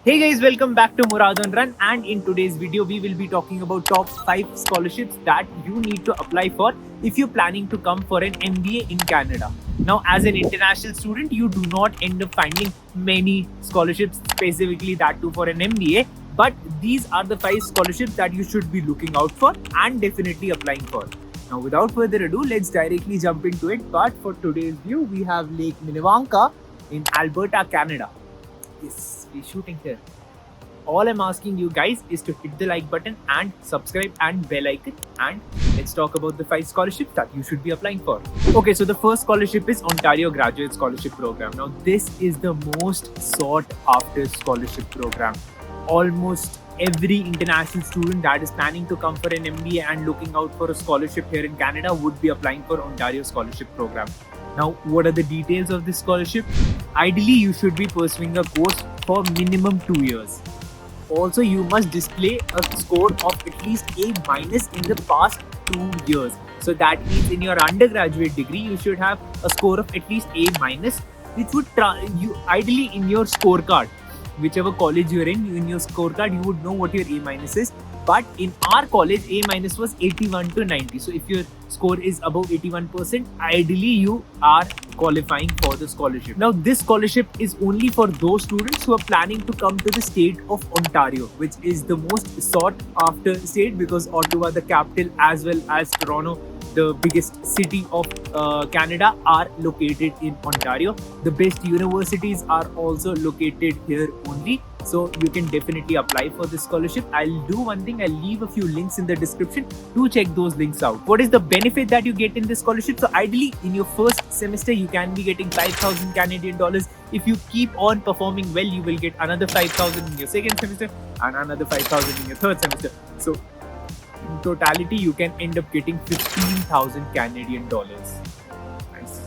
Hey guys, welcome back to Murad on Run, and in today's video we will be talking about top 5 scholarships that you need to apply for if you're planning to come for an MBA in Canada. Now, as an international student, you do not end up finding many scholarships specifically that too for an MBA, but these are the 5 scholarships that you should be looking out for and definitely applying for. Now, without further ado, let's directly jump into it. But for today's view, we have Lake Minnewanka in Alberta, Canada. Yes, we're shooting here. All I'm asking you guys is to hit the like button and subscribe and bell icon, and let's talk about the 5 scholarships that you should be applying for. Okay, so the first scholarship is Ontario Graduate Scholarship Program. Now, this is the most sought after scholarship program. Almost every international student that is planning to come for an MBA and looking out for a scholarship here in Canada would be applying for Ontario Scholarship Program. Now, what are the details of this scholarship? Ideally, you should be pursuing a course for minimum 2 years. Also, you must display a score of at least A- in the past 2 years. So that means in your undergraduate degree, you should have a score of at least A-, which would you ideally in your scorecard. Whichever college you're in your scorecard, you would know what your A- is. But in our college, A- was 81 to 90. So if your score is above 81%, ideally you are qualifying for the scholarship. Now, this scholarship is only for those students who are planning to come to the state of Ontario, which is the most sought after state because Ottawa, the capital, as well as Toronto, the biggest city of Canada, are located in Ontario. The best universities are also located here only. So you can definitely apply for this scholarship. I'll do one thing, I'll leave a few links in the description. Do check those links out. What is the benefit that you get in this scholarship? So ideally, in your first semester, you can be getting 5,000 Canadian dollars. If you keep on performing well, you will get another 5,000 in your second semester and another 5,000 in your third semester. So in totality, you can end up getting 15,000 Canadian dollars. Nice.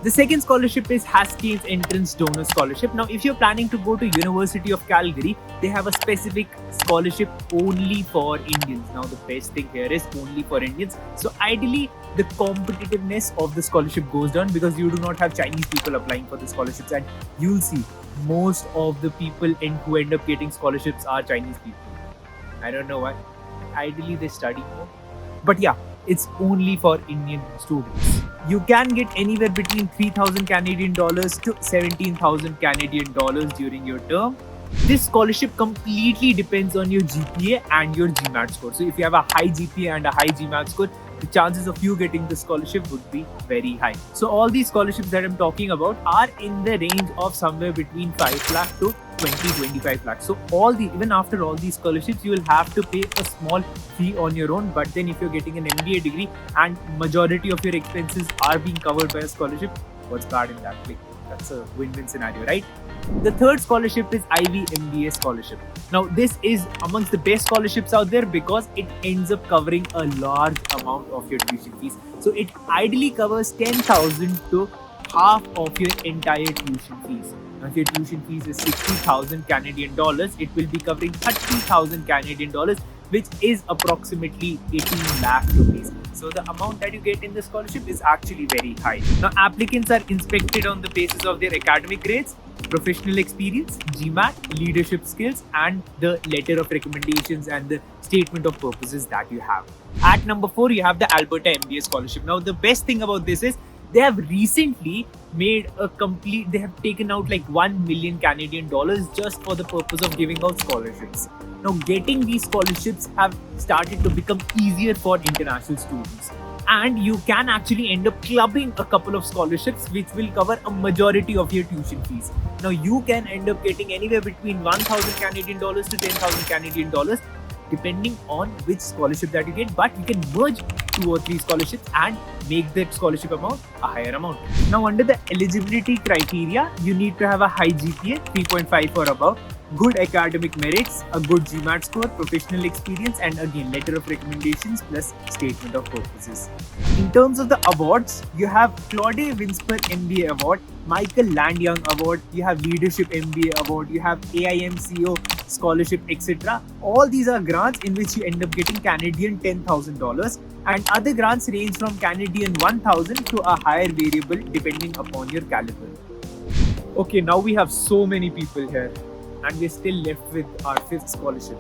The second scholarship is Haskayne's Entrance Donor Scholarship. Now, if you're planning to go to University of Calgary, they have a specific scholarship only for Indians. Now, the best thing here is only for Indians. So ideally, the competitiveness of the scholarship goes down because you do not have Chinese people applying for the scholarships, and you'll see most of the people who end up getting scholarships are Chinese people. I don't know why. Ideally, they study more. But yeah, it's only for Indian students. You can get anywhere between 3,000 Canadian dollars to 17,000 Canadian dollars during your term. This scholarship completely depends on your GPA and your GMAT score. So if you have a high GPA and a high GMAT score, the chances of you getting the scholarship would be very high. So all these scholarships that I'm talking about are in the range of somewhere between 5 lakh to 20-25 lakhs. So even after all these scholarships, you will have to pay a small fee on your own. But then if you're getting an MBA degree and majority of your expenses are being covered by a scholarship, what's bad in that? Like, that's a win-win scenario, right? The third scholarship is Ivey MBA Scholarship. Now, this is amongst the best scholarships out there because it ends up covering a large amount of your tuition fees. So it ideally covers 10,000 to half of your entire tuition fees. Now, if your tuition fees is 60,000 Canadian dollars, it will be covering 30,000 Canadian dollars, which is approximately 18 lakh rupees. So the amount that you get in the scholarship is actually very high. Now, applicants are inspected on the basis of their academic grades, professional experience, GMAT, leadership skills, and the letter of recommendations and the statement of purposes that you have. At number 4, you have the Alberta MBA Scholarship. Now, the best thing about this is they have recently made they have taken out like 1 million Canadian dollars just for the purpose of giving out scholarships. Now, getting these scholarships have started to become easier for international students. And you can actually end up clubbing a couple of scholarships which will cover a majority of your tuition fees. Now, you can end up getting anywhere between 1,000 Canadian dollars to 10,000 Canadian dollars depending on which scholarship that you get, but you can merge 2 or 3 scholarships and make that scholarship amount a higher amount. Now, under the eligibility criteria, you need to have a high GPA, 3.5 or above, good academic merits, a good GMAT score, professional experience, and again, letter of recommendations plus statement of purposes. In terms of the awards, you have Claude Winsper MBA Award, Michael Landyoung Award, you have Leadership MBA Award, you have AIMCO Scholarship, etc. All these are grants in which you end up getting Canadian $10,000, and other grants range from Canadian 1,000 to a higher variable depending upon your caliber. Okay, now we have so many people here. and we're still left with our 5th scholarship.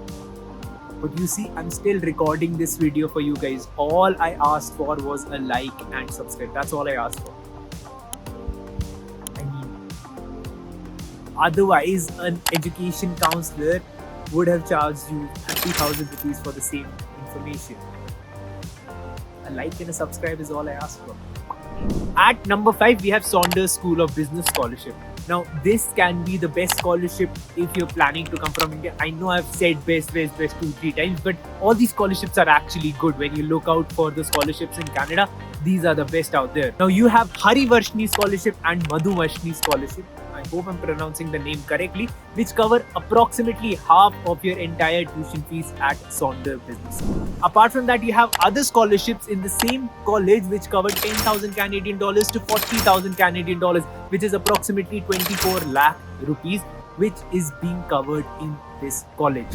But you see, I'm still recording this video for you guys. All I asked for was a like and subscribe. That's all I asked for. I mean, otherwise, an education counselor would have charged you 30,000 rupees for the same information. A like and a subscribe is all I ask for. At number 5, we have Sauder School of Business Scholarship. Now, this can be the best scholarship if you're planning to come from India. I know I've said best 2-3 times, but all these scholarships are actually good. When you look out for the scholarships in Canada, these are the best out there. Now, you have Harivarshini Scholarship and Madhuvarshini Scholarship. I hope I'm pronouncing the name correctly, which cover approximately half of your entire tuition fees at Sauder Business. Apart from that, you have other scholarships in the same college which cover 10,000 Canadian dollars to 40,000 Canadian dollars, which is approximately 24 lakh rupees, which is being covered in this college.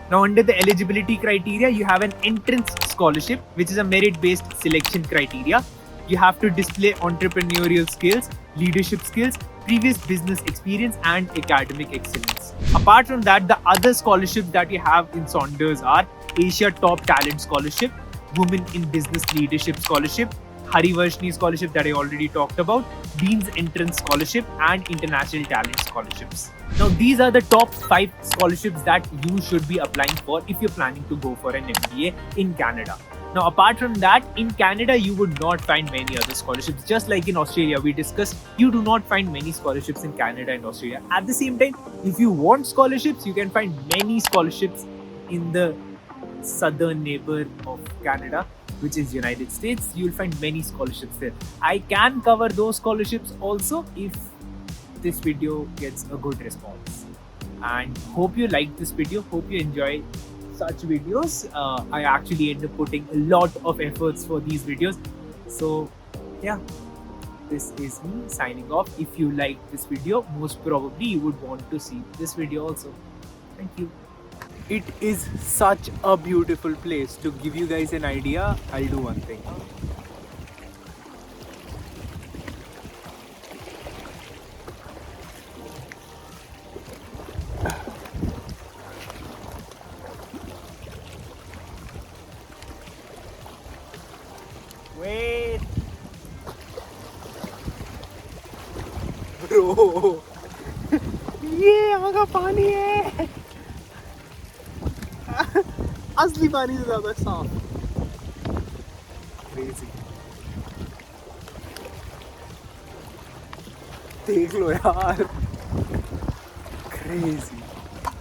Now, under the eligibility criteria, you have an entrance scholarship, which is a merit-based selection criteria. You have to display entrepreneurial skills, leadership skills, previous business experience, and academic excellence. Apart from that, the other scholarships that you have in Saunders are Asia Top Talent Scholarship, Women in Business Leadership Scholarship, Harivarshini Scholarship that I already talked about, Dean's Entrance Scholarship, and International Talent Scholarships. Now, these are the top 5 scholarships that you should be applying for if you're planning to go for an MBA in Canada. Now, apart from that, in Canada, you would not find many other scholarships. Just like in Australia, we discussed, you do not find many scholarships in Canada and Australia. At the same time, if you want scholarships, you can find many scholarships in the southern neighbor of Canada, which is United States. You'll find many scholarships there. I can cover those scholarships also if this video gets a good response. And hope you like this video. Hope you enjoy such videos. I actually end up putting a lot of efforts for these videos. So yeah, this is me signing off. If you like this video, most probably you would want to see this video also. Thank you. It is such a beautiful place. To give you guys an idea, I'll do one thing. Wait, bro. ये यहाँ का पानी है. असली पानी से ज्यादा साफ. Crazy. देख लो यार. Crazy.